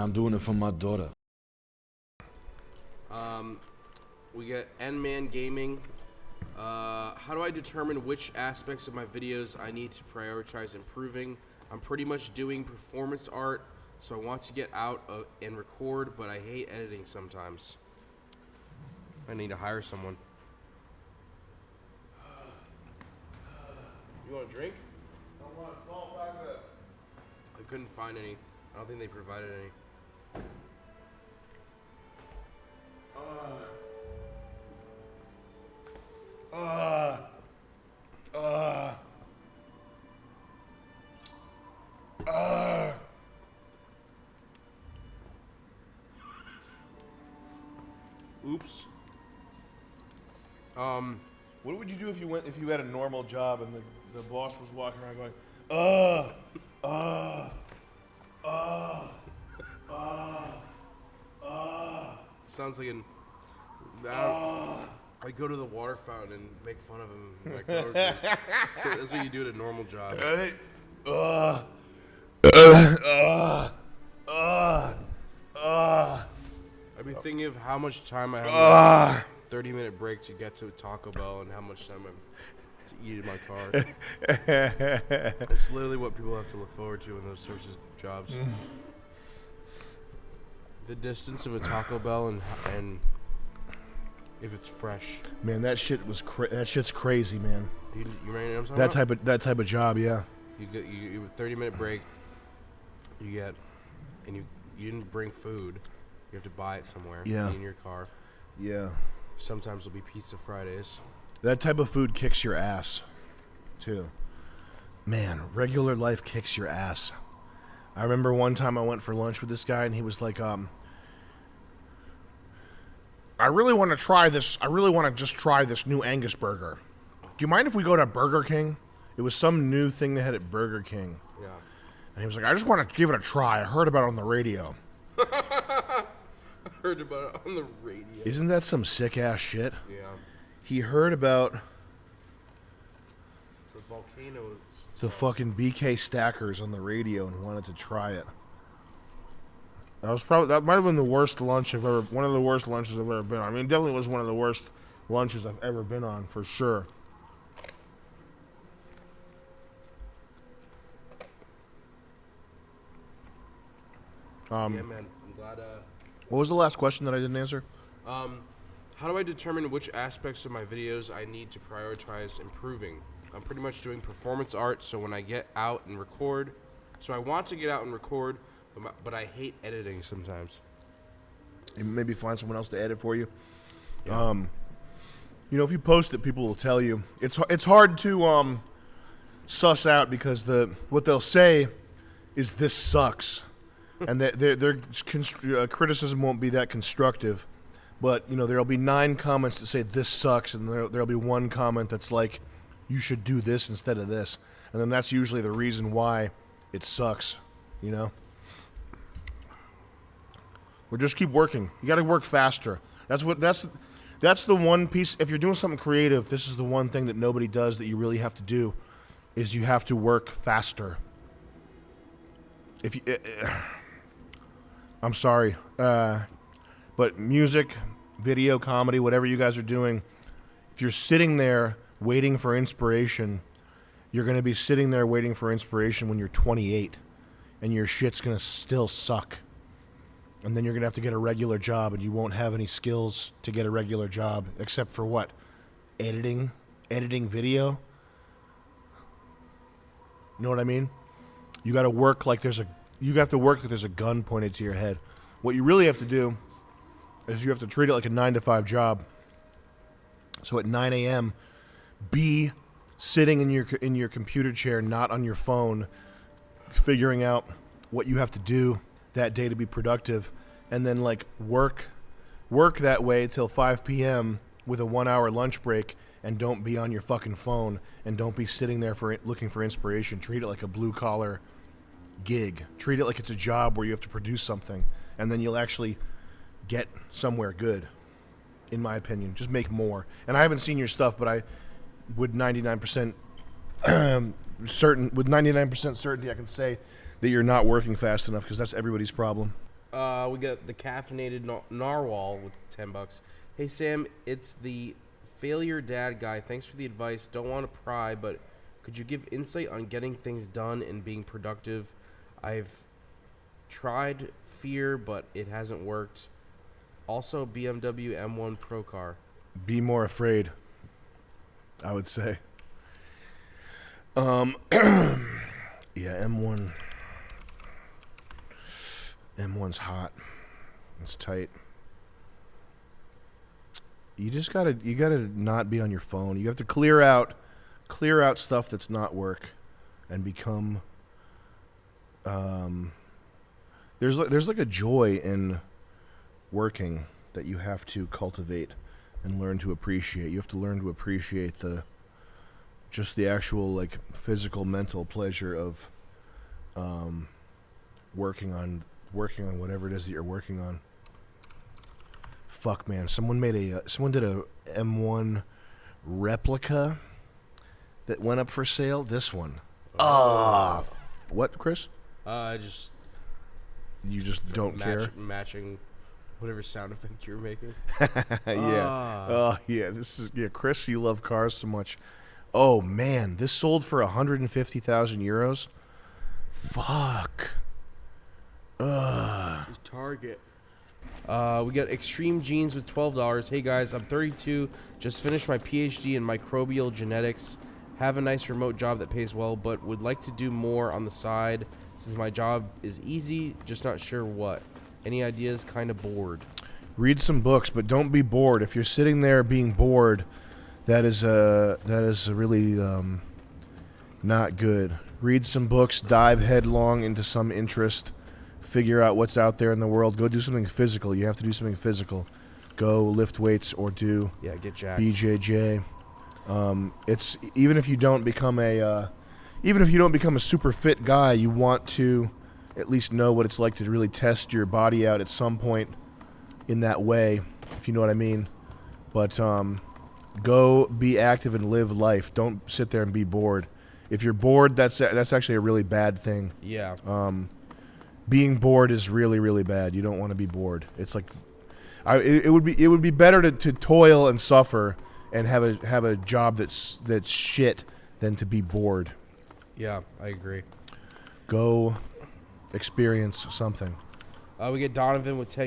I'm doing it for my daughter. We get N-Man Gaming. How do I determine which aspects of my videos I need to prioritize improving? I'm pretty much doing performance art, so I want to get out and record, but I hate editing sometimes. I need to hire someone. You want a drink? I want a 12-pack of. I couldn't find any. I don't think they provided any. Oops. What would you do if you had a normal job and the boss was walking around going, Sounds like I go to the water fountain and make fun of him in my coworkers. So that's what you do at a normal job. I've been thinking of how much time I have. 30-minute break to get to Taco Bell and how much time I have to eat in my car. It's literally what people have to look forward to in those sorts of jobs. The distance of a Taco Bell and if it's fresh. Man, that shit was that shit's crazy, man. You know what I'm talking about? That type of job, yeah. You have a 30-minute break. You didn't bring food. You have to buy it somewhere. Yeah. In your car. Yeah. Sometimes it'll be Pizza Fridays. That type of food kicks your ass, too. Man, regular life kicks your ass. I remember one time I went for lunch with this guy, and he was like, I really want to try this. I really want to just try this new Angus burger. Do you mind if we go to Burger King? It was some new thing they had at Burger King. Yeah. And he was like, I just want to give it a try. I heard about it on the radio. I heard about it on the radio. Isn't that some sick-ass shit? Yeah. He heard about The volcano. the fucking BK Stackers on the radio and wanted to try it. That might have been the worst lunch one of the worst lunches I've ever been on. I mean, it definitely was one of the worst lunches I've ever been on, for sure. Yeah, man. I'm glad. What was the last question that I didn't answer? How do I determine which aspects of my videos I need to prioritize improving? I'm pretty much doing performance art, so when I get out and record, so I want to get out and record, but I hate editing sometimes. And maybe find someone else to edit for you. Yeah. You know, if you post it, people will tell you. It's hard to suss out because what they'll say is this sucks, and their criticism won't be that constructive. But you know, there'll be 9 comments that say this sucks, and there'll be 1 comment that's like, you should do this instead of this, and then that's usually the reason why it sucks. You know. Or just keep working. You got to work faster. That's the one piece. If you're doing something creative, this is the one thing that nobody does that you really have to do, is you have to work faster. I'm sorry, but music, video, comedy, whatever you guys are doing, if you're sitting there waiting for inspiration, you're going to be sitting there waiting for inspiration when you're 28, and your shit's going to still suck. And then you're going to have to get a regular job, and you won't have any skills to get a regular job, except for what? Editing video? You know what I mean? You got to work like there's a gun pointed to your head. What you really have to do is you have to treat it like a 9-to-5 job. So at 9 a.m., be sitting in your computer chair, not on your phone, figuring out what you have to do that day to be productive, and then like work that way till 5 p.m. with a 1-hour lunch break, and don't be on your fucking phone, and don't be sitting there looking for inspiration. Treat it like a blue collar gig. Treat it like it's a job where you have to produce something, and then you'll actually get somewhere good, in my opinion. Just make more. And I haven't seen your stuff, but I would 99% certainty I can say that you're not working fast enough, because that's everybody's problem. We got the caffeinated narwhal with $10. Hey Sam, it's the failure dad guy. Thanks for the advice. Don't want to pry, but could you give insight on getting things done and being productive? I've tried fear, but it hasn't worked. Also, BMW M1 Pro car. Be more afraid, I would say. Yeah, M1's hot. It's tight. You gotta not be on your phone. You have to clear out stuff that's not work, and become. There's like a joy in working that you have to cultivate and learn to appreciate. You have to learn to appreciate just the actual like physical, mental pleasure of working on whatever it is that you're working on. Fuck, man, someone did a M1 replica that went up for sale. This one. What, Chris? You just don't care. Matching whatever sound effect you're making. Yeah. Yeah. Chris, you love cars so much. Oh man, this sold for 150,000 euros. Fuck. This is Target. We got Extreme Genes with $12. Hey guys, I'm 32. Just finished my PhD in microbial genetics. Have a nice remote job that pays well, but would like to do more on the side since my job is easy, just not sure what. Any ideas? Kind of bored. Read some books, but don't be bored. If you're sitting there being bored, that is really not good. Read some books, dive headlong into some interest, figure out what's out there in the world. Go do something physical. You have to do something physical. Go lift weights or do get jacked. BJJ. It's even if you don't become a super fit guy, you want to at least know what it's like to really test your body out at some point in that way, if you know what I mean. But go be active and live life. Don't sit there and be bored. If you're bored, that's actually a really bad thing. Yeah. Being bored is really, really bad. You don't want to be bored. It's like it would be better to toil and suffer and have a job that's shit than to be bored. Yeah, I agree. Go experience something. We get Donovan with 10